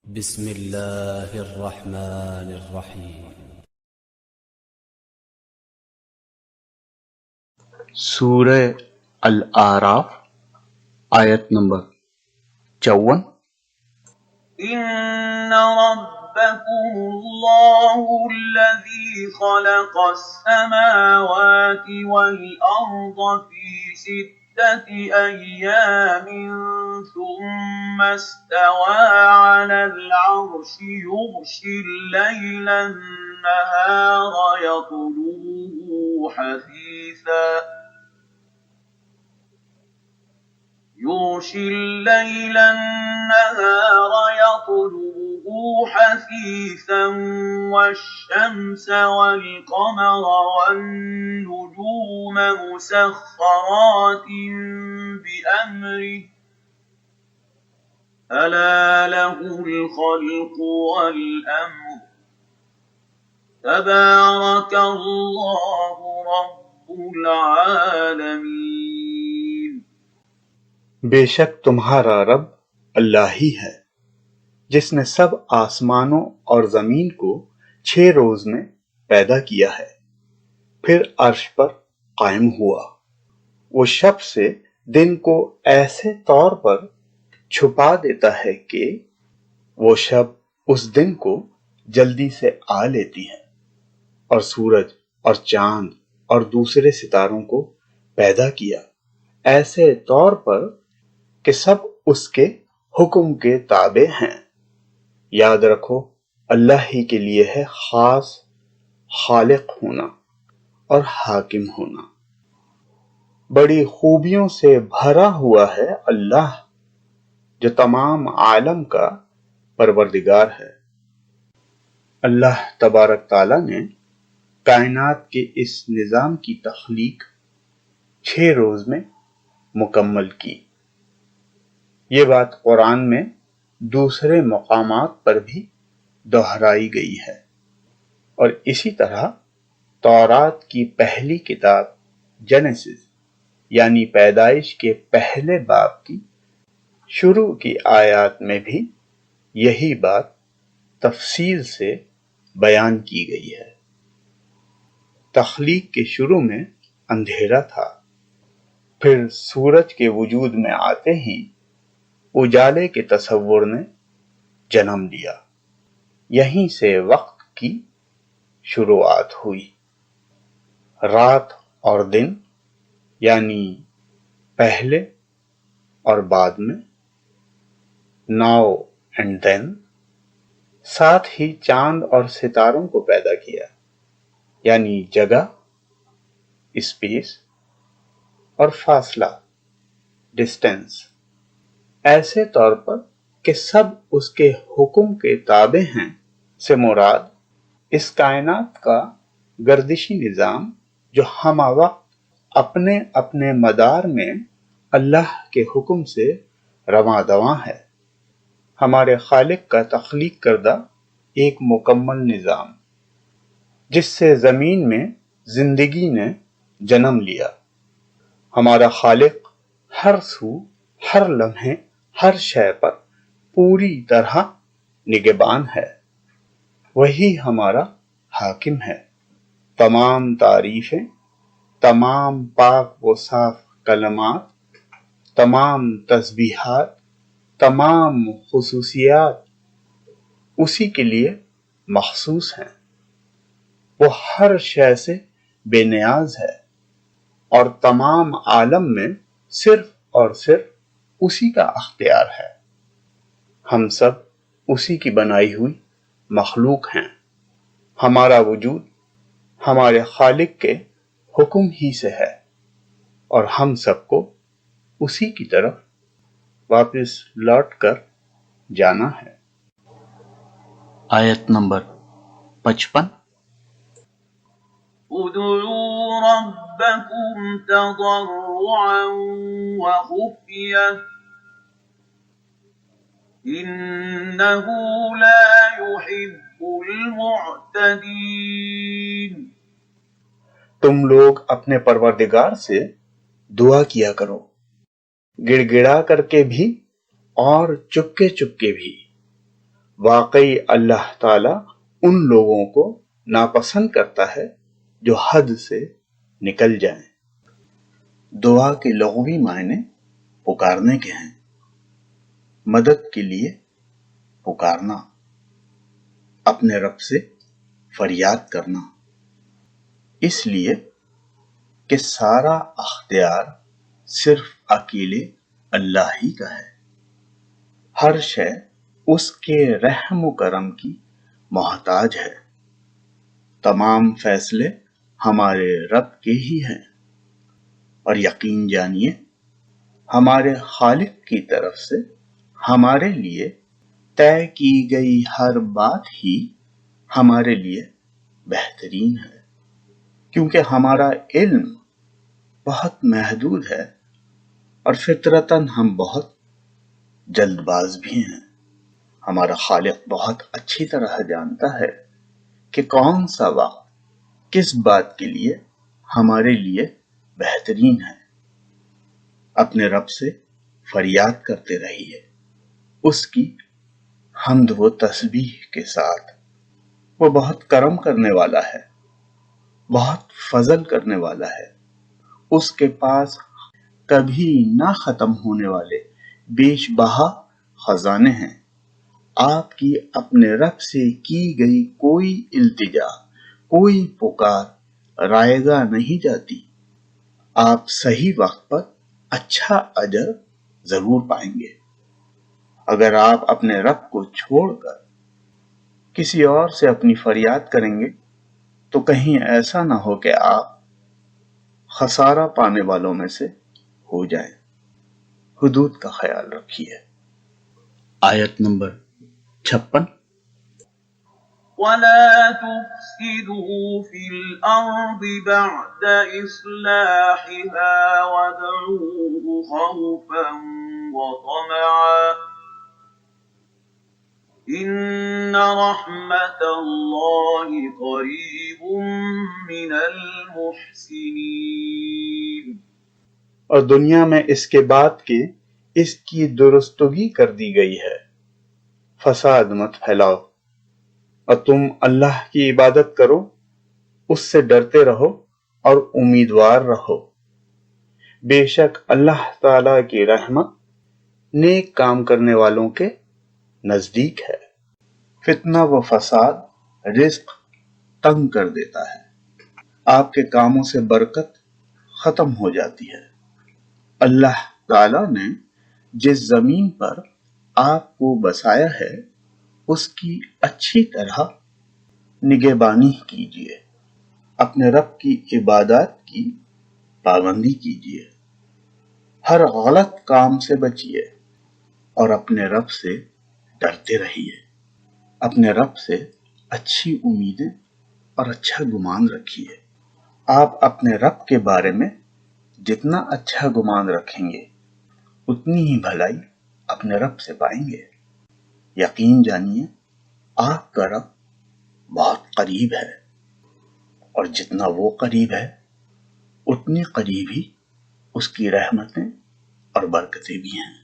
بسم اللہ الرحمن الرحیم۔ سورہ الاعراف آیت نمبر 54۔ إن ربكم الله الذي خلق السماوات والأرض في 6 أيام ثم استوى على العرش يغشي الليل النهار يطلبه حثيثا والشمس والقمر والنجوم مسخرات بأمره ألا له الخلق والأمر تبارك الله رب العالمين۔ بے شک تمہارا رب اللہ ہی ہے جس نے سب آسمانوں اور زمین کو 6 روز میں پیدا کیا ہے، پھر عرش پر قائم ہوا۔ وہ شب سے دن کو ایسے طور پر چھپا دیتا ہے کہ وہ شب اس دن کو جلدی سے آ لیتی ہے، اور سورج اور چاند اور دوسرے ستاروں کو پیدا کیا ایسے طور پر کہ سب اس کے حکم کے تابع ہیں۔ یاد رکھو اللہ ہی کے لیے ہے خاص خالق ہونا اور حاکم ہونا۔ بڑی خوبیوں سے بھرا ہوا ہے اللہ جو تمام عالم کا پروردگار ہے۔ اللہ تبارک تعالیٰ نے کائنات کے اس نظام کی تخلیق 6 روز میں مکمل کی۔ یہ بات قرآن میں دوسرے مقامات پر بھی دہرائی گئی ہے، اور اسی طرح تورات کی پہلی کتاب جینیسس یعنی پیدائش کے پہلے باب کی شروع کی آیات میں بھی یہی بات تفصیل سے بیان کی گئی ہے۔ تخلیق کے شروع میں اندھیرا تھا، پھر سورج کے وجود میں آتے ہی اجالے کے تصور نے جنم لیا۔ یہیں سے وقت کی شروعات ہوئی۔ رات اور دن یعنی پہلے اور بعد میں، ناؤ اینڈ دین، ساتھ ہی چاند اور ستاروں کو پیدا کیا یعنی جگہ، اسپیس، اور فاصلہ، ڈسٹینس، ایسے طور پر کہ سب اس کے حکم کے تابع ہیں سے مراد اس کائنات کا گردشی نظام جو ہمہ وقت اپنے اپنے مدار میں اللہ کے حکم سے رواں دواں ہے، ہمارے خالق کا تخلیق کردہ ایک مکمل نظام جس سے زمین میں زندگی نے جنم لیا۔ ہمارا خالق ہر سو، ہر لمحے، ہر شے پر پوری طرح نگہبان ہے۔ وہی ہمارا حاکم ہے۔ تمام تعریفیں، تمام پاک و صاف کلمات، تمام تسبیحات، تمام خصوصیات اسی کے لیے مخصوص ہیں۔ وہ ہر شے سے بے نیاز ہے، اور تمام عالم میں صرف اور صرف اسی کا اختیار ہے۔ ہم سب اسی کی بنائی ہوئی مخلوق ہیں۔ ہمارا وجود ہمارے خالق کے حکم ہی سے ہے، اور ہم سب کو اسی کی طرف واپس لوٹ کر جانا ہے۔ آیت نمبر 55۔ ادعوا ربكم تضرعا وخفية إنه لا يحب المعتدين۔ تم لوگ اپنے پروردگار سے دعا کیا کرو، گڑ گڑا کر کے بھی اور چپکے چپکے بھی، واقعی اللہ تعالی ان لوگوں کو ناپسند کرتا ہے جو حد سے نکل جائیں۔ دعا کے لغوی معنی پکارنے کے ہیں، مدد کے لیے پکارنا، اپنے رب سے فریاد کرنا، اس لیے کہ سارا اختیار صرف اکیلے اللہ ہی کا ہے۔ ہر شے اس کے رحم و کرم کی محتاج ہے۔ تمام فیصلے ہمارے رب کے ہی ہیں، اور یقین جانیے ہمارے خالق کی طرف سے ہمارے لیے طے کی گئی ہر بات ہی ہمارے لیے بہترین ہے، کیونکہ ہمارا علم بہت محدود ہے اور فطرتاً ہم بہت جلد باز بھی ہیں۔ ہمارا خالق بہت اچھی طرح جانتا ہے کہ کون سا وقت کس بات کے لیے ہمارے لیے بہترین ہے۔ اپنے رب سے فریاد کرتے رہیے، اس کی حمد و تسبیح کے ساتھ۔ وہ بہت کرم کرنے والا ہے، بہت فضل کرنے والا ہے۔ اس کے پاس کبھی نہ ختم ہونے والے بیش بہا خزانے ہیں۔ آپ کی اپنے رب سے کی گئی کوئی التجا، کوئی پکار رائگاں نہیں جاتی۔ آپ صحیح وقت پر اچھا اجر ضرور پائیں گے۔ اگر آپ اپنے رب کو چھوڑ کر کسی اور سے اپنی فریاد کریں گے تو کہیں ایسا نہ ہو کہ آپ خسارہ پانے والوں میں سے ہو جائیں۔ حدود کا خیال رکھیے۔ آیت نمبر 56۔ وَلَا تُفْسِدُوا فِي الْأَرْضِ بَعْدَ إِصْلَاحِهَا وَادْعُوهُ خَوْفًا وَطَمَعًا إِنَّ رَحْمَتَ اللَّهِ قَرِيبٌ مِّنَ الْمُحْسِنِينَ۔ اور دنیا میں اس کے بعد کہ اس کی درستگی کر دی گئی ہے، فساد مت پھیلاؤ، اور تم اللہ کی عبادت کرو، اس سے ڈرتے رہو اور امیدوار رہو۔ بے شک اللہ تعالی کی رحمت نیک کام کرنے والوں کے نزدیک ہے۔ فتنہ و فساد رزق تنگ کر دیتا ہے، آپ کے کاموں سے برکت ختم ہو جاتی ہے۔ اللہ تعالی نے جس زمین پر آپ کو بسایا ہے اس کی اچھی طرح نگہبانی کیجیے، اپنے رب کی عبادات کی پابندی کیجیے، ہر غلط کام سے بچیے اور اپنے رب سے ڈرتے رہیے۔ اپنے رب سے اچھی امیدیں اور اچھا گمان رکھیے۔ آپ اپنے رب کے بارے میں جتنا اچھا گمان رکھیں گے اتنی ہی بھلائی اپنے رب سے پائیں گے۔ یقین جانیے آپ کا رب بہت قریب ہے، اور جتنا وہ قریب ہے اتنی قریب ہی اس کی رحمتیں اور برکتیں بھی ہیں۔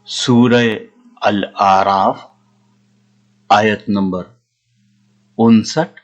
سورہ الاعراف آیت نمبر 59۔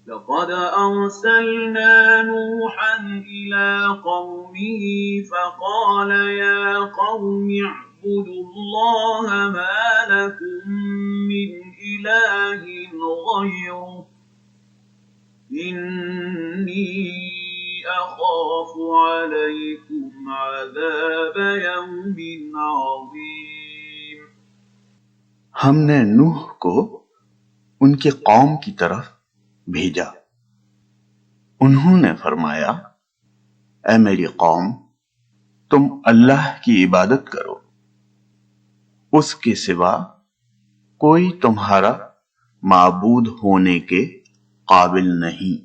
لقد أرسلنا نوحا إلى قومه فقال يا قوم اعبدوا الله ما لكم من إله غيره إني أخاف عليكم عذاب يوم عظيم۔ ہم نے نوح کو ان کی قوم کی طرف بھیجا، انہوں نے فرمایا اے میری قوم، تم اللہ کی عبادت کرو، اس کے سوا کوئی تمہارا معبود ہونے کے قابل نہیں۔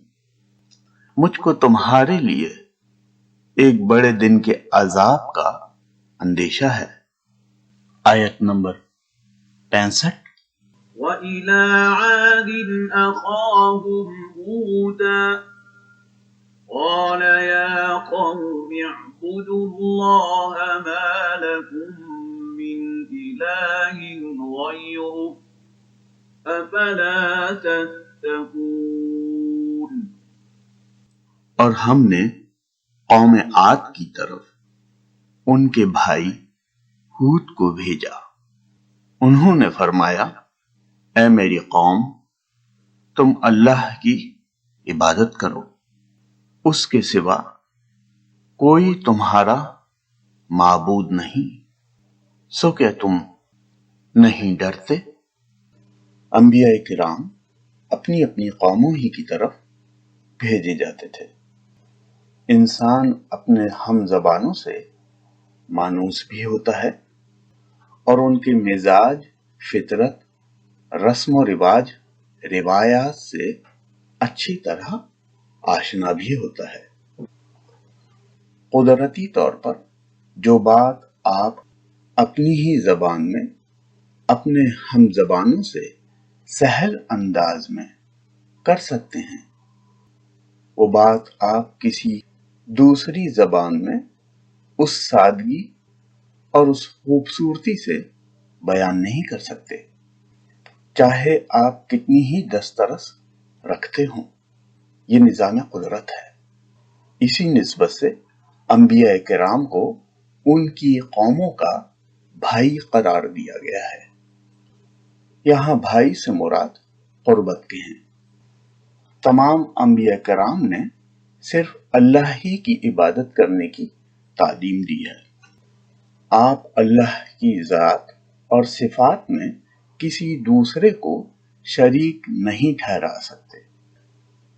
مجھ کو تمہارے لیے ایک بڑے دن کے عذاب کا اندیشہ ہے۔ آیت نمبر 65۔ وإلى عاد أخاهم هودا قال يا قوم اعبدوا الله ما لكم من إله غيره أفلا تتقون۔ اور ہم نے قوم عاد کی طرف ان کے بھائی ہود کو بھیجا۔ انہوں نے فرمایا اے میری قوم، تم اللہ کی عبادت کرو، اس کے سوا کوئی تمہارا معبود نہیں، سو کیا تم نہیں ڈرتے؟ انبیاء کرام اپنی اپنی قوموں ہی کی طرف بھیجے جاتے تھے۔ انسان اپنے ہم زبانوں سے مانوس بھی ہوتا ہے اور ان کے مزاج، فطرت، رسم و رواج، روایات سے اچھی طرح آشنا بھی ہوتا ہے۔ قدرتی طور پر جو بات آپ اپنی ہی زبان میں اپنے ہم زبانوں سے سہل انداز میں کر سکتے ہیں، وہ بات آپ کسی دوسری زبان میں اس سادگی اور اس خوبصورتی سے بیان نہیں کر سکتے، چاہے آپ کتنی ہی دسترس رکھتے ہوں۔ یہ نظام قدرت ہے۔ اسی نسبت سے انبیاء کرام کو ان کی قوموں کا بھائی قرار دیا گیا ہے۔ یہاں بھائی سے مراد قربت کے ہیں۔ تمام انبیاء کرام نے صرف اللہ ہی کی عبادت کرنے کی تعلیم دی ہے۔ آپ اللہ کی ذات اور صفات میں کسی دوسرے کو شریک نہیں ٹھہرا سکتے۔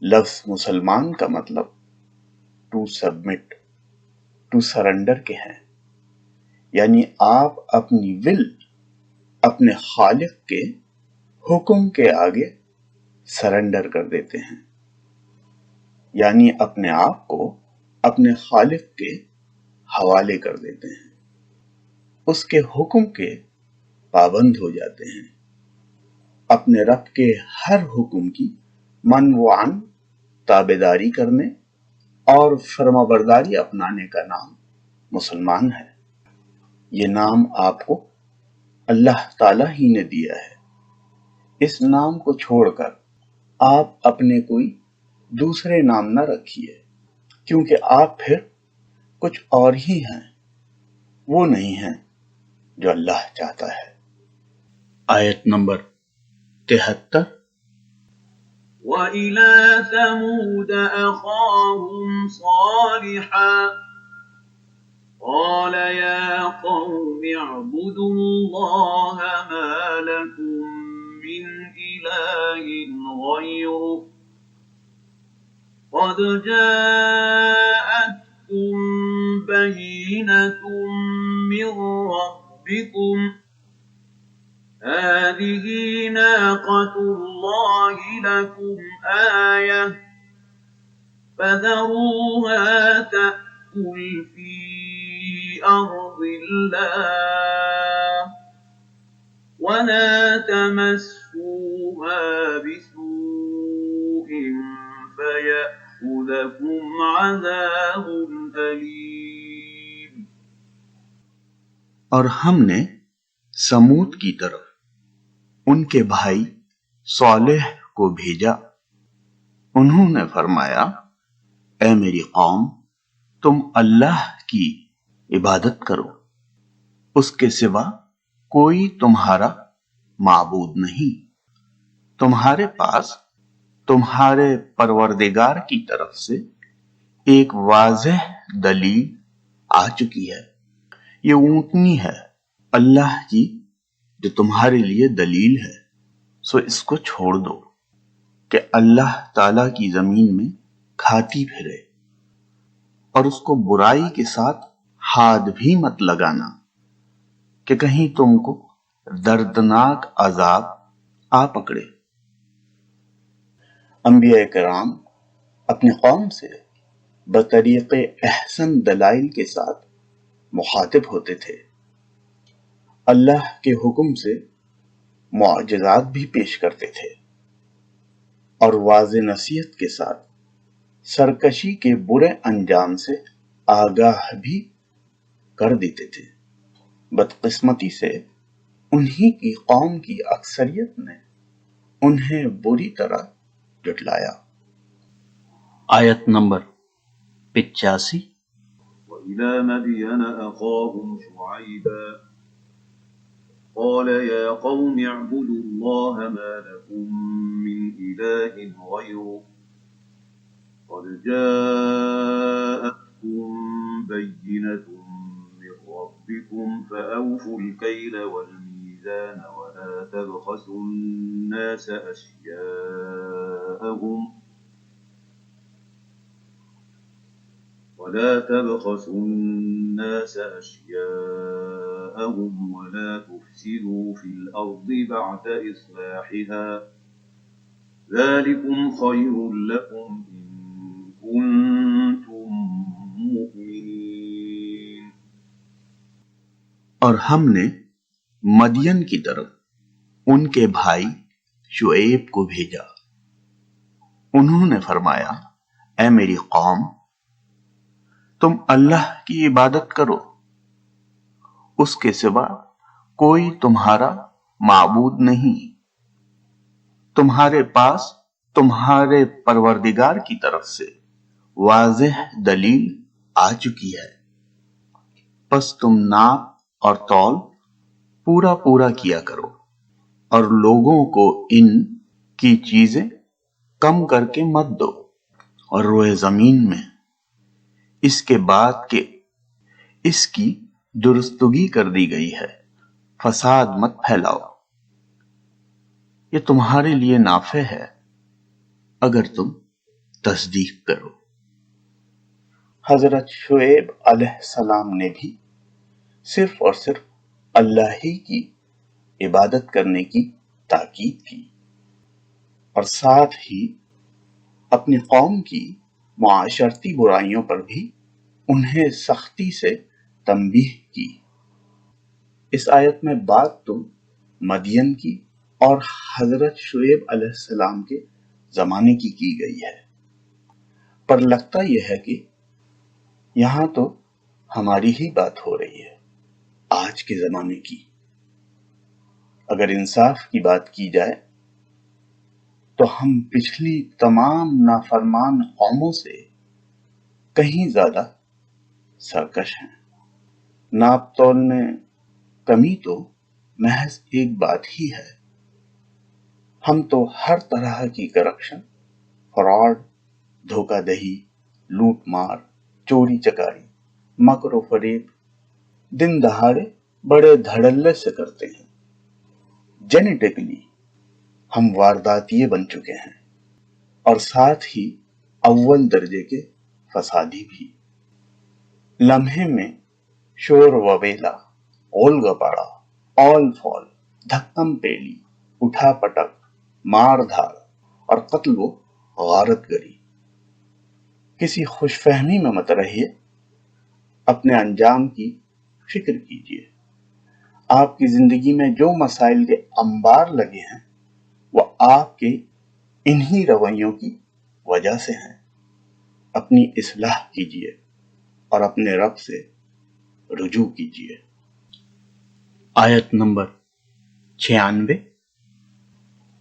لفظ مسلمان کا مطلب ٹو سبمٹ، ٹو سرنڈر کے ہیں، یعنی آپ اپنی ول اپنے خالق کے حکم کے آگے سرنڈر کر دیتے ہیں، یعنی اپنے آپ کو اپنے خالق کے حوالے کر دیتے ہیں، اس کے حکم کے پابند ہو جاتے ہیں۔ اپنے رب کے ہر حکم کی من و عن تابعداری کرنے اور فرمانبرداری اپنانے کا نام مسلمان ہے۔ یہ نام آپ کو اللہ تعالیٰ ہی نے دیا ہے۔ اس نام کو چھوڑ کر آپ اپنے کوئی دوسرے نام نہ رکھیے، کیونکہ آپ پھر کچھ اور ہی ہیں، وہ نہیں ہیں جو اللہ چاہتا ہے۔ آیت نمبر 73۔ وَإِلَى ثَمُودَ أَخَاهُمْ صَالِحًا قَالَ يَا قَوْمِ اعْبُدُوا اللَّهَ مَا لَكُمْ مِنْ إِلَٰهٍ غَيْرُهُ قَدْ جَاءَتْكُمْ بَيِّنَةٌ مِّن رَّبِّكُمْ هَٰذِهِ نَاقَةُ اللَّهِ لَكُمْ آيَةً فَذَرُوهَا تَأْكُلْ فِي أَرْضِ اللَّهِ وَلَا تَمَسُّوهَا بِسُوءٍ فَيَأْخُذَكُمْ عَذَابٌ أَلِيمٌ۔ اور ہم نے سمود کی طرف ان کے بھائی صالح کو بھیجا۔ انہوں نے فرمایا اے میری قوم، تم اللہ کی عبادت کرو، اس کے سوا کوئی تمہارا معبود نہیں۔ تمہارے پاس تمہارے پروردگار کی طرف سے ایک واضح دلیل آ چکی ہے۔ یہ اونٹنی ہے اللہ کی جو تمہارے لیے دلیل ہے، سو اس کو چھوڑ دو کہ اللہ تعالیٰ کی زمین میں کھاتی پھرے، اور اس کو برائی کے ساتھ ہاتھ بھی مت لگانا کہ کہیں تم کو دردناک عذاب آ پکڑے۔ انبیاء کرام اپنی قوم سے بطریق احسن دلائل کے ساتھ مخاطب ہوتے تھے۔ اللہ کے حکم سے معجزات بھی پیش کرتے تھے اور واضح نصیحت کے ساتھ سرکشی کے برے انجام سے آگاہ بھی کر دیتے تھے۔ بدقسمتی سے انہی کی قوم کی اکثریت نے انہیں بری طرح جھٹلایا۔ آیت نمبر 85۔ وإلى مدين أخاهم شعيبا قال يا قوم اعبدوا الله ما لكم من إله غيره قد جاءتكم بينة من ربكم فأوفوا الكيل والميزان ولا تبخسوا الناس أشياءهم ولا تفسدوا في الأرض بعد إصلاحها ذلكم خير لكم إن كنتم مؤمنين۔ اور ہم نے مدین کی طرف ان کے بھائی شعیب کو بھیجا۔ انہوں نے فرمایا، اے میری قوم، تم اللہ کی عبادت کرو، اس کے سوا کوئی تمہارا معبود نہیں۔ تمہارے پاس تمہارے پروردگار کی طرف سے واضح دلیل آ چکی ہے، پس تم ناپ اور تول پورا پورا کیا کرو اور لوگوں کو ان کی چیزیں کم کر کے مت دو، اور روئے زمین میں اس کے بعد کہ اس کی درستگی کر دی گئی ہے فساد مت پھیلاؤ۔ یہ تمہارے لیے نافع ہے اگر تم تصدیق کرو۔ حضرت شعیب علیہ السلام نے بھی صرف اور صرف اللہ ہی کی عبادت کرنے کی تاکید کی، اور ساتھ ہی اپنی قوم کی معاشرتی برائیوں پر بھی انہیں سختی سے تنبیہ کی۔ اس آیت میں بات تو مدین کی اور حضرت شعیب علیہ السلام کے زمانے کی گئی ہے، پر لگتا یہ ہے کہ یہاں تو ہماری ہی بات ہو رہی ہے، آج کے زمانے کی۔ اگر انصاف کی بات کی جائے تو ہم پچھلی تمام نافرمان قوموں سے کہیں زیادہ سرکش ہیں۔ ناپ تول میں کمی تو محض ایک بات ہی ہے، ہم تو ہر طرح کی کرپشن، فراڈ، دھوکہ دہی، لوٹ مار، چوری چکاری، مکر و فریب دن دہاڑے بڑے دھڑلے سے کرتے ہیں۔ جینیٹکلی ہم وارداتیے بن چکے ہیں، اور ساتھ ہی اول درجے کے فسادی بھی۔ لمحے میں شور وویلا، غول گپاڑا، اول فال، دھکم پیلی، اٹھا پٹک، مار دھاڑ اور قتل و غارت گری۔ کسی خوش فہمی میں مت رہیے، اپنے انجام کی فکر کیجیے۔ آپ کی زندگی میں جو مسائل کے انبار لگے ہیں وہ آپ کے انہی رویوں کی وجہ سے ہیں۔ اپنی اصلاح کیجیے اور اپنے رب سے رجوع کیجیے۔ آیت نمبر 96۔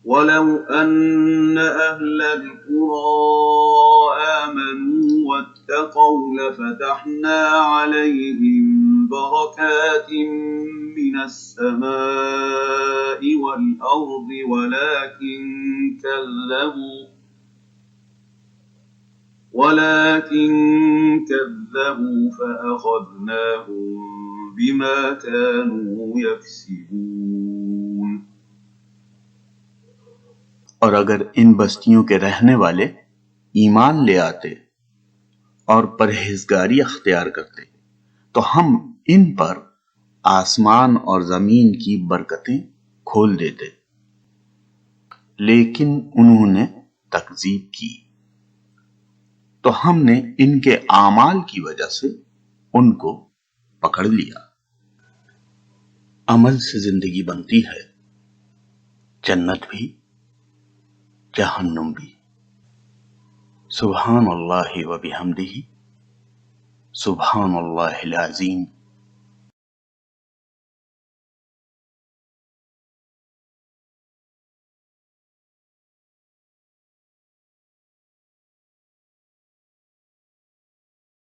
وَلَوْ أَنَّ أَهْلَ الْقُرَىٰ آمَنُوا وَاتَّقَوْا لَفَتَحْنَا عَلَيْهِم بَرَكَاتٍ مِّنَ السَّمَاءِ وَالْأَرْضِ ولكن كذبوا فأخذناهم بما كانوا يكسبون۔ اور اگر ان بستیوں کے رہنے والے ایمان لے آتے اور پرہیزگاری اختیار کرتے تو ہم ان پر آسمان اور زمین کی برکتیں کھول دیتے، لیکن انہوں نے تکذیب کی تو ہم نے ان کے اعمال کی وجہ سے ان کو پکڑ لیا۔ عمل سے زندگی بنتی ہے، جنت بھی جہنم بھی۔ سبحان اللہ و بحمدہ، سبحان اللہ العظیم۔